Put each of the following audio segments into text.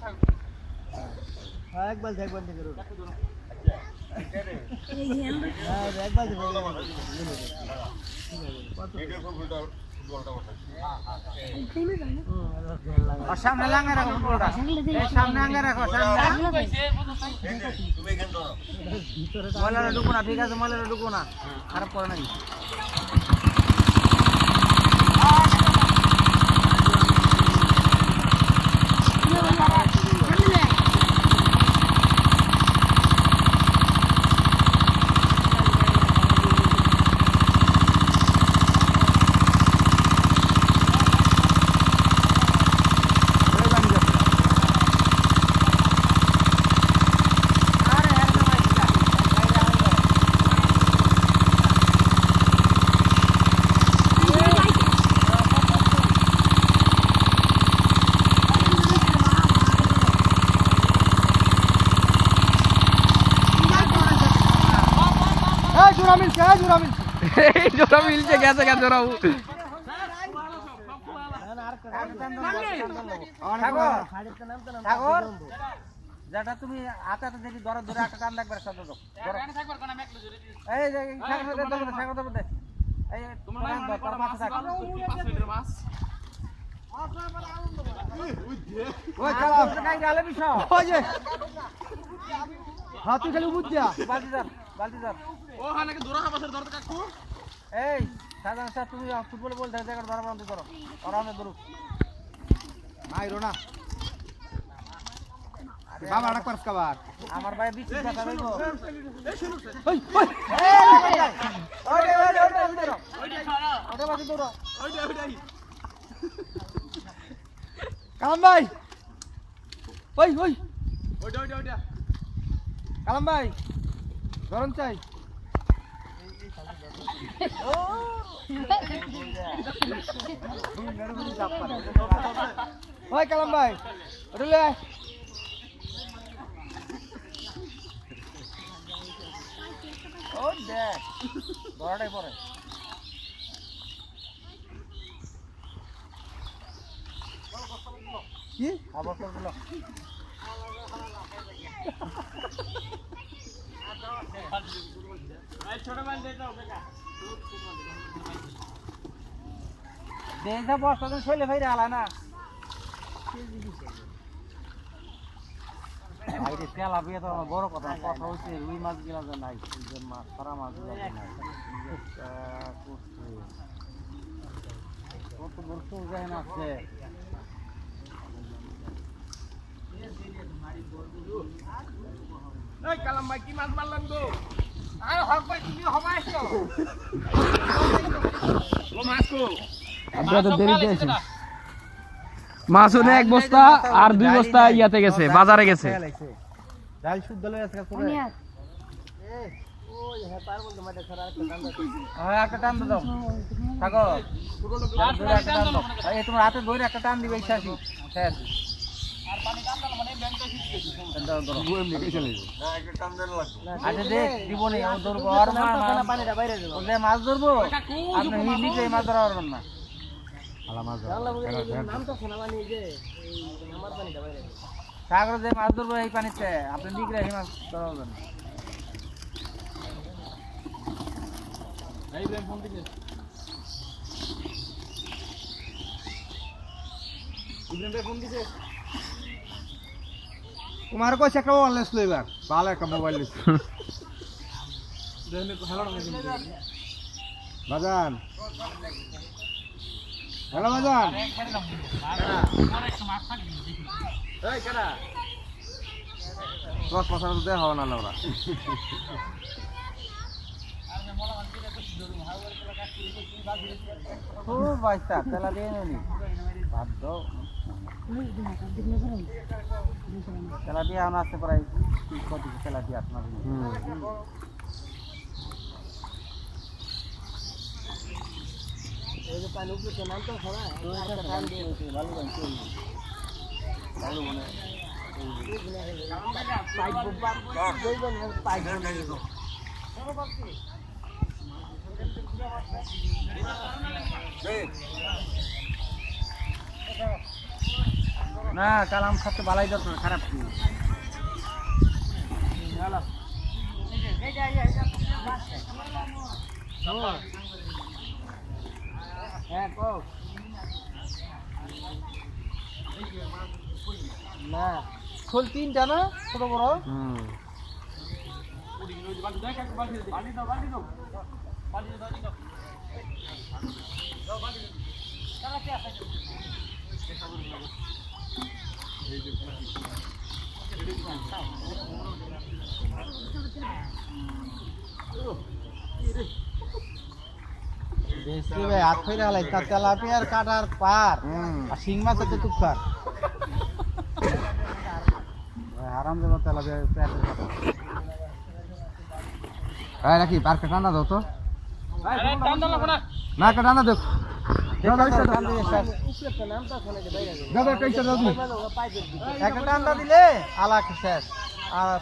হ্যাঁ একবার থেকে করো হ্যাঁ একবার সামনে লাঙ্গা রাখো ফুটবলটা সামনে আঙ্গা রাখো সামনে ময়লাটা ঢুকো না ঠিক আছে ময়লাটা ঢুকো না খারাপ করে নাকি জোড়া মিলছে গেছে গেছে জোড়া যেটা তুমি হাতে হাতে দেখি ধরে ধরে একটা টান লাগবে সাথে তো এই যে সাগর দে এই তোমার মাছ থাক ওই কালা কাই গেলে বিশা ওই যে হাতে খালি বুঝিয়া বালতি ধর ও হানাকে দৌড়া হাবাসের ধরতে কাকু এই সাধারণ স্যার তুমি ফুটবল বলতে জায়গা ধরা বন্ধ করো ওরা আমি ধরুক মাইরো না বাবা আরেক পারস কাবার আমার ভাই বিশ টাকা লইবো এই শুরু ওই ওটা বাকি দৌড়ো ওইটাই কালাম ভাই ওই ওইটা কালাম ভাই গরম চাই ওই কালাম ভাই ওটা লে ও দেখ ধরাটাই পরে কি আবার গুলো ছোট মান দে দাও বেটা দেশা বস্তা তো ছেলে ভাই আলা না আইরে তেলা বিয়ে তো বড় কথা হচ্ছে রুই মাছ গিলা যে নাই সিজন মাছ সারা মাছ গিলা যে নাই কত বড় তো যায় না আছে এই কালাম ভাই কি মাছ মারলাম গো আরে হক ভাই তুমি হবাই আছো ও মাছ কো আমরা তো দেরি দিয়েছি মাছ হনে এক বস্তা আর দুই বস্তা ইয়াতে গেছে বাজারে গেছে ডাল শুদ্ধ লয় আজকে করে একটা টান দাও থাকো এই তোমার হাতে ধরে একটা টান দিবে ইচ্ছা আছি শেষ আচ্ছা দেখ দিব নি ধরবো আর পানিটা বাইরে মাছ ধরবো আপনি হিন্দিতে মাছ ধরা পারবেন না সাগর যে মাছ ধরবো এই পানিতে আপনি দিকে এই মাছ ধরা পারবেন না তোমার কইছে একটা ওয়্যারলেস লইবার ভালো একটা মোবাইল লিস বাজান হ্যালো বাজান এই কেডা দশ পাঁচ তো দেখা হবে না ওরা ও ভাইস্তা তেলা দিয়ে নি ভাত দাও তেলা দিয়ে আনা আসতে পারে কত তেলা দিয়ে আপনার এই যে পানি উপরে নাম তো খাওয়া একটা টান দিয়ে ভালো গান চলবে ভালো মনে পাইপ বুবা কইবেন পাইপ এই না কালাম খাতে বালাই দরকার খারাপ কি হ্যাঁ কো না শোল তিনটা না ছোট বড় ভাই হাত ফেরে হালাই তার তেলাপিয়ার কাটার পার আর শিং মাছ তো তুকার আরাম দেবো তেলাপিয়ার পেটের কাটা এই রাখি পার্কে টানা দাও তো আরে টান দাও না না একটা টানা দাও একটা টান্দা দিলে আলাক শেষ আর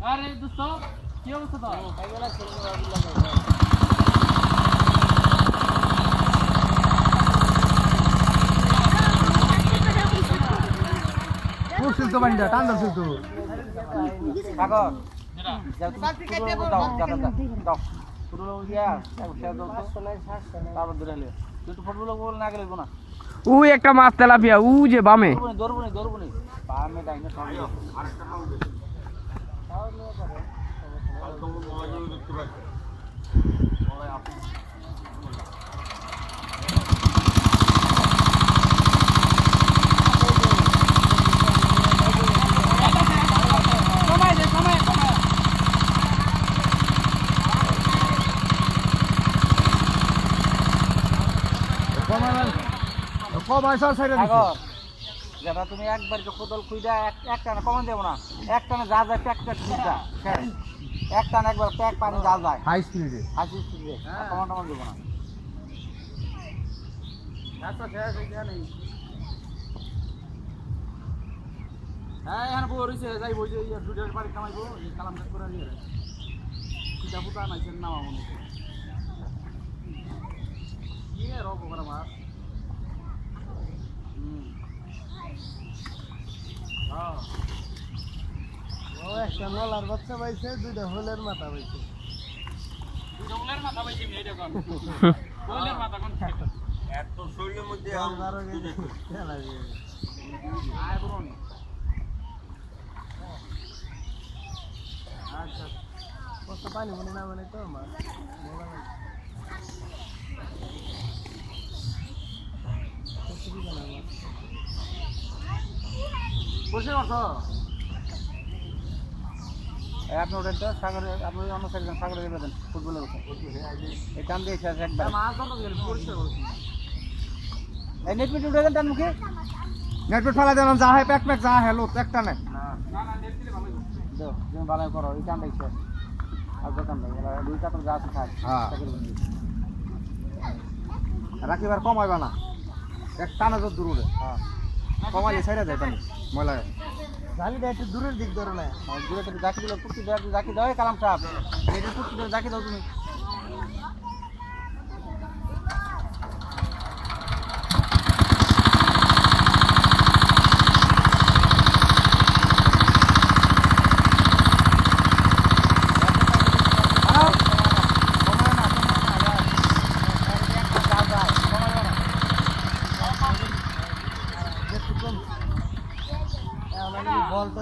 আরে দোস্ত কি অবস্থা তো সিল তো বান্ডা টান দাও সিল তো সাগর দাও পুরো ইয়া তারপর ধরে নিও তুই তো ফুটবল বল না গেলে না ওই একটা মাছ তেলাপিয়া উ যে বামে দৌড়বনি বামে ডাইনে সব যেটা তুমি একবার কোদল খুইদা এক টানে কমান দেবো না এক টানে যা যায় প্যাক প্যাক খুঁজা এক টানে একবার প্যাক পানি যা যায় হাই স্পিডে হাসি খুঁজবে কমান টমান দেবো না হ্যাঁ এখানে বউ রয়েছে যাইব যে দুটার বাড়ি কামাইবো এই কালাম কাজ করে নিয়ে পিঠা পুতা নাইছেন নামা মনে কি রব করে মাছ ও একটা নলার বাচ্চা পাইছে দুইটা হোলের মাথা পাইছে জঙ্গলের মাথা পাইছি এইটা কোন হোলের মাথা কোন এত শরীরের মধ্যে আয় বলুন আচ্ছা কত পানি মনে না মানে তো মাছ বসে বসো আপনি ওটা সাগরে আপনি অন্য সাইড সাগরে দেবেন ফুটবলের উপর এই টান দিয়ে শেষ একবার মাছ ধরতে গেলে পরিষ্কার করছি এই নেটমিট উঠে দেন টান মুখে নেটে ফেলা দিলাম যা হয় প্যাক প্যাক যা হ্যালো একটা নাই না না নেট দিলে ভালো হবে দাও তুমি ভালো করো এই টান দিয়ে আর দোকান দেয় দুইটা তো যা আছে থাক হ্যাঁ রাখিবার কমাইবা না এক টানা যত দূরে হ্যাঁ কমাইলে ছেড়ে যায় পানি ময়লা জালিটা একটু দূরের দিক ধরো না দূরে থেকে জাকি দিলে পুটি জাকি দাও কালাম সাহেব এটা পুটি জাকি দাও তুমি বল তো